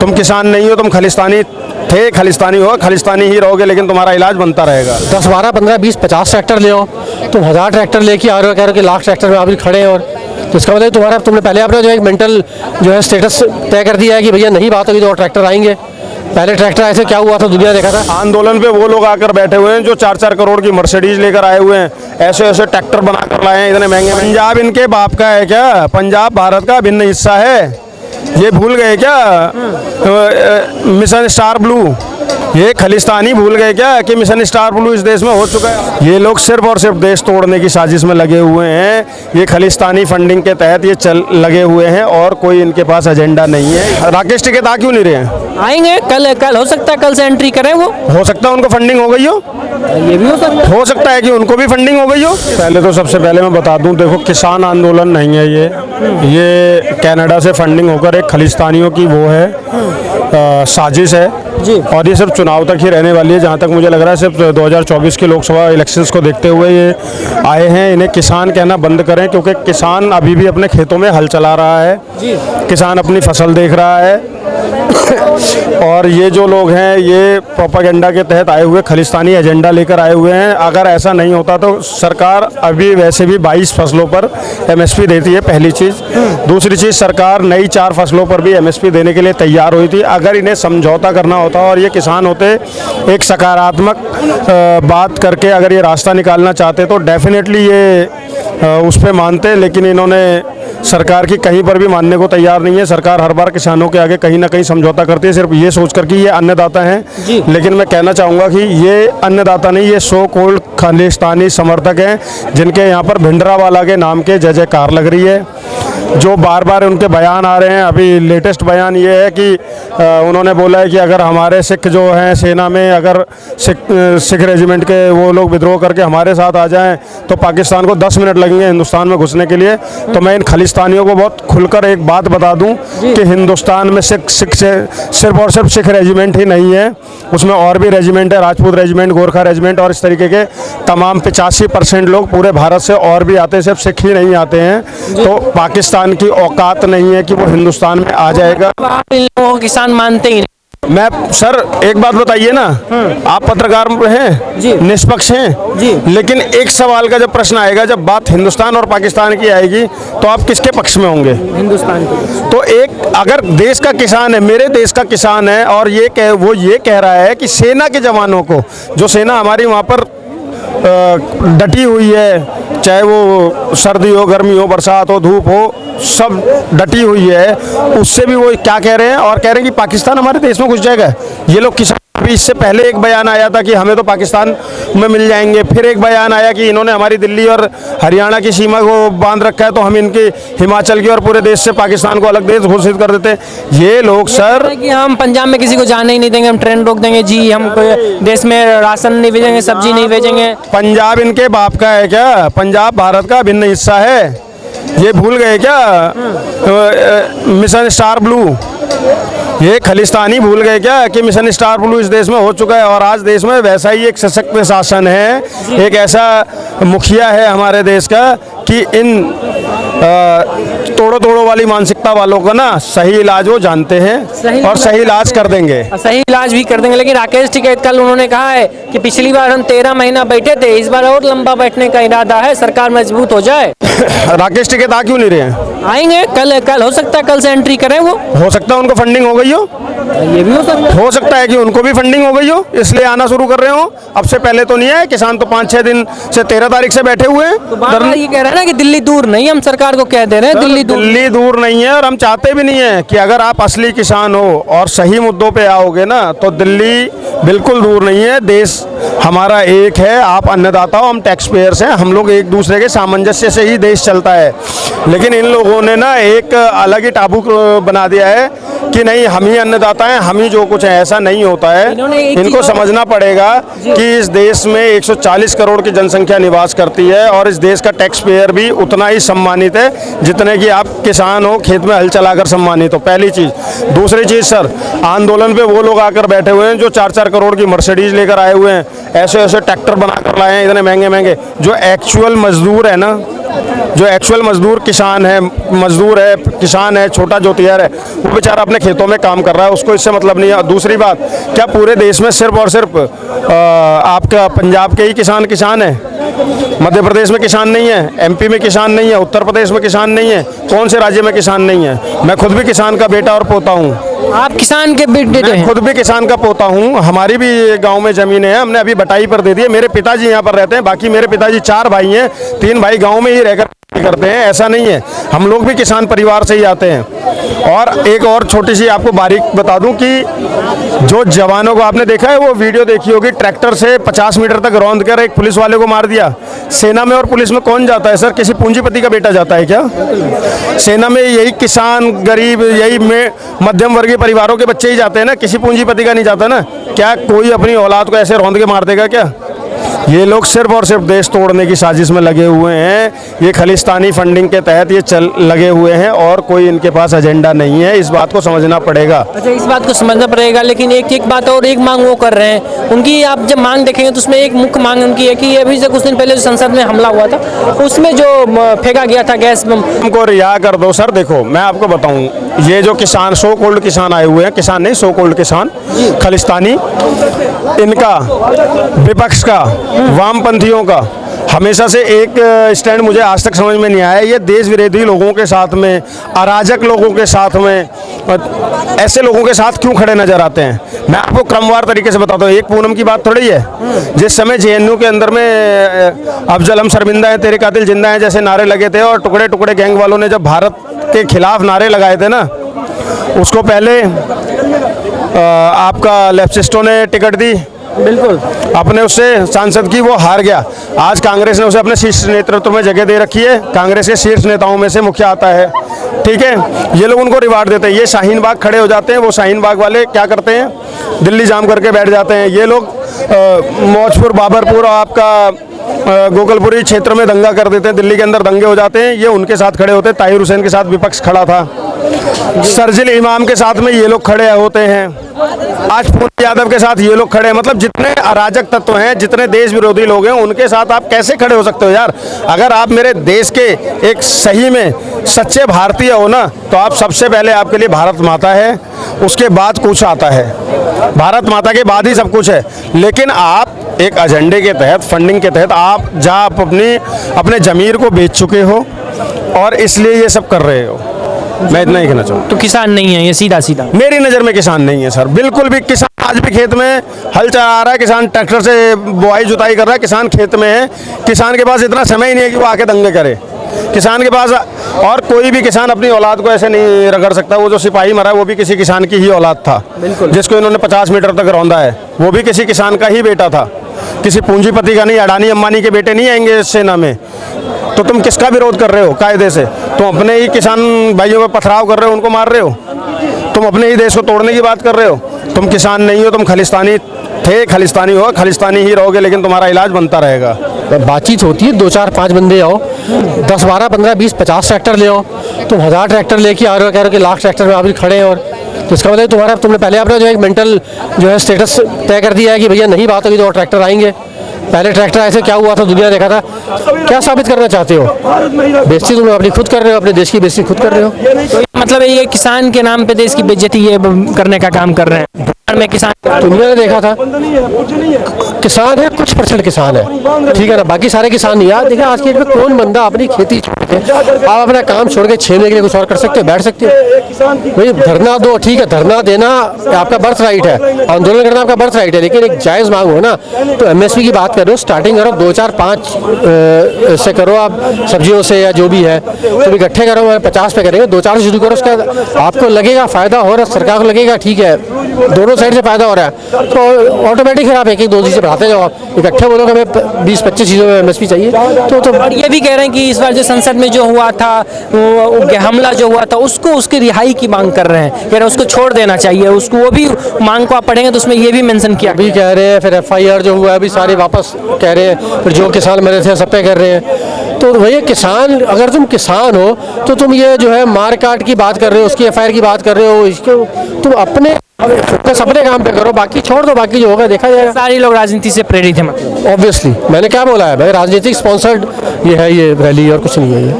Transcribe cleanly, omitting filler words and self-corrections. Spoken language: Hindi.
तुम किसान नहीं हो, तुम खालिस्तानी थे, खालिस्तानी हो, खालिस्तानी ही रहोगे, लेकिन तुम्हारा इलाज बनता रहेगा। 10, 12, 15, 20, 50 ट्रैक्टर ले आओ, तुम 1000 ट्रैक्टर लेके आ रहे हो, कह रहे हो कि लाख ट्रैक्टर में अभी खड़े हैं। और तो इसका मतलब तुमने पहले अपना जो एक मेंटल जो है स्टेटस तय कर दिया है कि भैया नहीं बात होगी तो और ट्रैक्टर आएंगे। पहले ट्रैक्टर ऐसे क्या हुआ था, दुनिया देखा था। आंदोलन पे वो लोग आकर बैठे हुए हैं जो 4-4 करोड़ की मर्सिडीज लेकर आए हुए हैं, ऐसे ऐसे ट्रैक्टर बना कर लाए हैं इतने महंगे। पंजाब इनके बाप का है क्या? पंजाब भारत का अभिन्न हिस्सा है। ये भूल गए क्या मिशन स्टार ब्लू? ये खालिस्तानी भूल गए क्या कि मिशन स्टार ब्लू इस देश में हो चुका है? ये लोग सिर्फ और सिर्फ देश तोड़ने की साजिश में लगे हुए हैं। ये खालिस्तानी फंडिंग के तहत ये लगे हुए हैं और कोई इनके पास एजेंडा नहीं है। राकेश टिकैत आ क्यों नहीं रहे हैं? आएंगे कल हो सकता है कल से एंट्री करें। वो हो सकता है उनको फंडिंग हो गई हो, ये भी हो सकता है कि उनको भी फंडिंग हो गई हो। पहले तो सबसे पहले मैं बता दूं, देखो किसान आंदोलन नहीं है ये कनाडा से फंडिंग होकर एक खालिस्तानियों की वो है साजिश है जी। और ये सिर्फ चुनाव तक ही रहने वाली है। जहाँ तक मुझे लग रहा है सिर्फ 2024 के लोकसभा इलेक्शंस को देखते हुए ये आए हैं। इन्हें किसान कहना बंद करें, क्योंकि किसान अभी भी अपने खेतों में हल चला रहा है जी। किसान अपनी फसल देख रहा है और ये जो लोग हैं ये प्रोपेगेंडा के तहत आए हुए खालिस्तानी एजेंडा लेकर आए हुए हैं। अगर ऐसा नहीं होता तो सरकार अभी वैसे भी 22 फसलों पर MSP देती है, पहली चीज़। दूसरी चीज़, सरकार नई 4 फसलों पर भी MSP देने के लिए तैयार हुई थी। अगर इन्हें समझौता करना होता और ये किसान होते एक सकारात्मक बात करके अगर ये रास्ता निकालना चाहते तो डेफिनेटली ये उस पर मानते, लेकिन इन्होंने सरकार की कहीं पर भी मानने को तैयार नहीं है। सरकार हर बार किसानों के आगे कहीं ना कहीं समझौता करती है, सिर्फ ये सोच कर कि ये अन्नदाता हैं। लेकिन मैं कहना चाहूँगा कि ये अन्नदाता नहीं, ये सो कॉल्ड खालिस्तानी समर्थक हैं जिनके यहाँ पर भिंडरावाला के नाम के जय जयकार लग रही है। जो बार बार उनके बयान आ रहे हैं, अभी लेटेस्ट बयान ये है कि उन्होंने बोला है कि अगर हमारे सिख जो हैं सेना में, अगर सिख रेजिमेंट के वो लोग विद्रोह करके हमारे साथ आ जाएं तो पाकिस्तान को 10 मिनट लगेंगे हिंदुस्तान में घुसने के लिए। तो मैं इन खालिस्तानियों को बहुत खुलकर एक बात बता दूं कि हिंदुस्तान में सिर्फ और सिर्फ सिख रेजिमेंट ही नहीं है, उसमें और भी रेजिमेंट है, राजपूत रेजिमेंट, गोरखा रेजिमेंट और इस तरीके के तमाम 85% लोग पूरे भारत से और भी आते हैं, सिर्फ सिख ही नहीं आते हैं। तो पाकिस्तान की औकात नहीं है कि वो हिंदुस्तान में आ जाएगा। आप इन लोगों को किसान मानते ही नहीं। मैं सर एक बात बताइए ना, आप पत्रकार हैं जी, निष्पक्ष हैं जी, लेकिन एक सवाल का जब प्रश्न आएगा, जब बात हिंदुस्तान और पाकिस्तान की आएगी तो आप किसके पक्ष में होंगे? हिंदुस्तान की। तो एक अगर देश का किसान है, मेरे देश का किसान है और ये कह रहा है कि सेना के जवानों को, जो सेना हमारी वहाँ पर डटी हुई है, चाहे वो सर्दी हो, गर्मी हो, बरसात हो, धूप हो, सब डटी हुई है, उससे भी वो क्या कह रहे हैं और कह रहे हैं कि पाकिस्तान हमारे देश में घुस जाएगा। ये लोग किसान, अभी इससे पहले एक बयान आया था कि हमें तो पाकिस्तान में मिल जाएंगे, फिर एक बयान आया कि इन्होंने हमारी दिल्ली और हरियाणा की सीमा को बांध रखा है तो हम इनके हिमाचल की और पूरे देश से पाकिस्तान को अलग देश घोषित कर देते हैं। ये लोग सर कि हम पंजाब में किसी को जाने ही नहीं देंगे, हम ट्रेन रोक देंगे जी, हम देश में राशन नहीं भेजेंगे, सब्जी नहीं भेजेंगे। पंजाब इनके बाप का है क्या? पंजाब भारत का अभिन्न हिस्सा है। ये भूल गए क्या मिशन स्टार ब्लू? ये खालिस्तानी भूल गए क्या कि मिशन स्टार ब्लू इस देश में हो चुका है और आज देश में वैसा ही एक सशक्त शासन है, एक ऐसा मुखिया है हमारे देश का कि इन तोड़ो वाली मानसिकता वालों को ना सही इलाज वो जानते हैं और सही इलाज कर देंगे, सही इलाज भी कर देंगे। लेकिन राकेश टिकैत कल उन्होंने कहा है कि पिछली बार हम 13 महीना बैठे थे, इस बार और लंबा बैठने का इरादा है, सरकार मजबूत हो जाए। राकेश टिकैत आ क्यों नहीं रहे हैं? आएंगे कल हो सकता है कल से एंट्री करें। वो हो सकता है उनको फंडिंग हो गई हो, ये भी हो सकता है कि उनको भी फंडिंग हो गई हो इसलिए आना शुरू कर रहे हो। अब से पहले तो नहीं है, किसान तो 5-6 दिन से 13 तारीख से बैठे हुए हैं। तो बार ये कह रहे हैं ना कि दिल्ली दूर नहीं, हम सरकार को कह दे रहे हैं दिल्ली दूर नहीं है और हम चाहते भी नहीं है कि अगर आप असली किसान हो और सही मुद्दों पे आओगे ना तो दिल्ली बिल्कुल दूर नहीं है। देश हमारा एक है, आप अन्नदाता हो, हम टैक्स पेयर्स हैं, हम लोग एक दूसरे के सामंजस्य से ही देश चलता है। लेकिन इन लोगों ने ना एक अलग ही टाबू बना दिया है कि नहीं हम ही अन्नदाता हैं, हम ही जो कुछ है, ऐसा नहीं होता है। इनको समझना पड़ेगा कि इस देश में 140 करोड़ की जनसंख्या निवास करती है और इस देश का टैक्स पेयर भी उतना ही सम्मानित है जितने कि आप किसान हो, खेत में हल चलाकर सम्मानित हो, पहली चीज़। दूसरी चीज़ सर, आंदोलन पे वो लोग आकर बैठे हुए हैं जो 4-4 करोड़ की मर्सिडीज लेकर आए हुए हैं, ऐसे ऐसे ट्रैक्टर बनाकर लाए हैं इतने महंगे महंगे। जो एक्चुअल मजदूर है ना, जो एक्चुअल मजदूर किसान है, किसान है, छोटा जोतियार है, वो बेचारा अपने खेतों में काम कर रहा है, उसको इससे मतलब नहीं है। दूसरी बात, क्या पूरे देश में सिर्फ और सिर्फ आपका पंजाब के ही किसान है? मध्य प्रदेश में किसान नहीं है, एमपी में किसान नहीं है, उत्तर प्रदेश में किसान नहीं है, कौन से राज्य में किसान नहीं है? मैं खुद भी किसान का बेटा और पोता हूँ। आप किसान के बेटे मैं हैं? खुद भी किसान का पोता हूँ। हमारी भी गांव में ज़मीन है, हमने अभी बटाई पर दे दी है। मेरे पिताजी यहाँ पर रहते हैं, बाकी मेरे पिताजी 4 भाई हैं, 3 भाई गांव में ही रहकर करते हैं। ऐसा नहीं है, हम लोग भी किसान परिवार से ही आते हैं। और एक और छोटी सी आपको बारीक बता दूं कि जो जवानों को आपने देखा है, वो वीडियो देखी होगी, ट्रैक्टर से 50 मीटर तक रौंद कर एक पुलिस वाले को मार दिया। सेना में और पुलिस में कौन जाता है सर? किसी पूंजीपति का बेटा जाता है क्या? सेना में यही किसान, गरीब, यही मध्यम वर्गीय परिवारों के बच्चे ही जाते हैं ना, किसी पूंजीपति का नहीं जाता ना। क्या कोई अपनी औलाद को ऐसे रौंद के मार देगा क्या? ये लोग सिर्फ और सिर्फ देश तोड़ने की साजिश में लगे हुए हैं। ये खालिस्तानी फंडिंग के तहत ये लगे हुए हैं और कोई इनके पास एजेंडा नहीं है। इस बात को समझना पड़ेगा। अच्छा, इस बात को समझना पड़ेगा, लेकिन एक बात और, एक मांग वो कर रहे हैं उनकी। आप जब मांग देखेंगे तो उसमें एक मुख्य मांग उनकी है कि अभी से कुछ दिन पहले जो संसद में हमला हुआ था, उसमें जो फेंका गया था गैस बम, उनको रिहा कर दो सर। देखो मैं आपको बताऊं, ये जो किसान, सो कॉल्ड किसान आए हुए हैं, किसान नहीं, सो कॉल्ड किसान खालिस्तानी, इनका, विपक्ष का, वामपंथियों का हमेशा से एक स्टैंड मुझे आज तक समझ में नहीं आया। ये देश विरोधी लोगों के साथ में, अराजक लोगों के साथ में, ऐसे लोगों के साथ क्यों खड़े नजर आते हैं? मैं आपको क्रमवार तरीके से बताता हूँ। एक पूनम की बात थोड़ी है। जिस समय जेएनयू के अंदर में अफजल हम शर्मिंदा है, तेरे कातिल जिंदा है जैसे नारे लगे थे, और टुकड़े टुकड़े गैंग वालों ने जब भारत के खिलाफ नारे लगाए थे ना, उसको पहले आपका लेफ्टिस्टों ने टिकट दी, बिल्कुल अपने उससे सांसद की, वो हार गया। आज कांग्रेस ने उसे अपने शीर्ष नेतृत्व में जगह दे रखी है, कांग्रेस के शीर्ष नेताओं में से मुखिया आता है, ठीक है। ये लोग उनको रिवार्ड देते हैं। ये शाहीन बाग खड़े हो जाते हैं, वो शाहीन बाग वाले क्या करते हैं, दिल्ली जाम करके बैठ जाते हैं। ये लोग मौजपुर, बाबरपुर, आपका गोकलपुरी क्षेत्र में दंगा कर देते हैं, दिल्ली के अंदर दंगे हो जाते हैं, ये उनके साथ खड़े होते हैं। ताहिर हुसैन के साथ विपक्ष खड़ा था, शर्जिल इमाम के साथ में ये लोग खड़े होते हैं, आज पूर्व यादव के साथ ये लोग खड़े हैं। मतलब जितने अराजक तत्व हैं, जितने देश विरोधी लोग हैं, उनके साथ आप कैसे खड़े हो सकते हो यार? अगर आप मेरे देश के एक सही में सच्चे भारतीय हो ना, तो आप सबसे पहले आपके लिए भारत माता है, उसके बाद कुछ आता है। भारत माता के बाद ही सब कुछ है। लेकिन आप एक एजेंडे के तहत, फंडिंग के तहत आप अपने ज़मीर को बेच चुके हो और इसलिए ये सब कर रहे हो। मैं इतना ही कहना चाहूँ। तो किसान नहीं है ये, सीधा सीधा मेरी नज़र में किसान नहीं है सर, बिल्कुल भी। किसान आज भी खेत में हल चला रहा है, किसान ट्रैक्टर से बुआई जुताई कर रहा है, किसान खेत में है। किसान के पास इतना समय ही नहीं है कि वो आके दंगे करे। किसान के पास, और कोई भी किसान अपनी औलाद को ऐसे नहीं रगड़ सकता। वो जो सिपाही मरा है वो भी किसी किसान की ही औलाद था, जिसको इन्होंने 50 मीटर तक रौंदा है, वो भी किसी किसान का ही बेटा था, किसी पूंजीपति का नहीं। अडानी अंबानी के बेटे नहीं आएंगे इस सेना में। तो तुम किसका विरोध कर रहे हो कायदे से? तुम अपने ही किसान भाइयों पर पथराव कर रहे हो, उनको मार रहे हो। तुम अपने ही देश को तोड़ने की बात कर रहे हो। तुम किसान नहीं हो, तुम खालिस्तानी थे, खालिस्तानी हो, खालिस्तानी ही रहोगे, लेकिन तुम्हारा इलाज बनता रहेगा। बातचीत होती है, 2-4-5 बंदे आओ, 10, 12, 15, 20, 50 ट्रैक्टर ले आओ। तुम 1000 ट्रैक्टर लेके आ रहे हो, कह रहे हो कि लाख ट्रैक्टर में आप भी खड़े हैं। और तो इसका मतलब तुमने पहले अपना जो एक मेंटल जो है स्टेटस तय कर दिया है कि भैया नहीं बात होगी तो और ट्रैक्टर आएंगे। पहले ट्रैक्टर ऐसे क्या हुआ था, दुनिया देखा था। क्या साबित करना चाहते हो? बेइज्जती तुम अपनी खुद कर रहे हो, अपने देश की बेइज्जती खुद कर रहे हो। तो मतलब ये किसान के नाम पे देश की बेइज्जती ये करने का काम कर रहे हैं। में किसान, दुनिया ने देखा था, किसान है, कुछ % किसान है, ठीक है ना, बाकी सारे किसान नहीं। यार देखिए आज की डेट में कौन बंदा अपनी खेती छोड़ के, आप अपना काम छोड़ के 6 महीने के लिए कुछ और कर सकते हो, बैठ सकते हो। भाई धरना दो, ठीक है, धरना देना आपका बर्थ राइट है, आंदोलन करना आपका बर्थ राइट है, लेकिन एक जायज़ मांग हो ना। तो MSP की बात कर रहे हो, स्टार्टिंग करो 2, 4, 5 से करो, आप सब्जियों से या जो भी है, तो इकट्ठे करो, 50 पे करेंगे, 2-4 से शुरू करो, उसका आपको लगेगा फ़ायदा हो रहा है, सरकार को लगेगा ठीक है, दोनों साइड से फायदा हो रहा है तो ऑटोमेटिक फिर आप एक एक दो चीज़ें बढ़ाते जाओ। आप इकट्ठे बोलो कि हमें 20-25 चीज़ों में MSP चाहिए तो और ये भी कह रहे हैं कि इस बार जो संसद में जो हुआ था वो हमला जो हुआ था उसको उसकी रिहाई की मांग कर रहे हैं, कह रहे हैं उसको छोड़ देना चाहिए, उसको वो भी मांग को आप पढ़ेंगे तो उसमें ये भी मेंशन किया अभी कह रहे हैं। फिर FIR जो हुआ है अभी सारे वापस कह रहे हैं। फिर जो किसान मरे थे सब पे कर रहे हैं। तो भैया किसान, अगर तुम किसान हो तो तुम ये जो है मार काट की बात कर रहे हो, उसकी FIR की बात कर रहे हो, इसको तुम अपने फोकस अपने काम पे करो, बाकी छोड़ दो, बाकी जो होगा देखा जाएगा। सारे लोग राजनीति से प्रेरित हैं मतलब। ऑब्वियसली मैंने क्या बोला है भाई, राजनीतिक स्पॉन्सर्ड ये है ये रैली और कुछ नहीं है ये।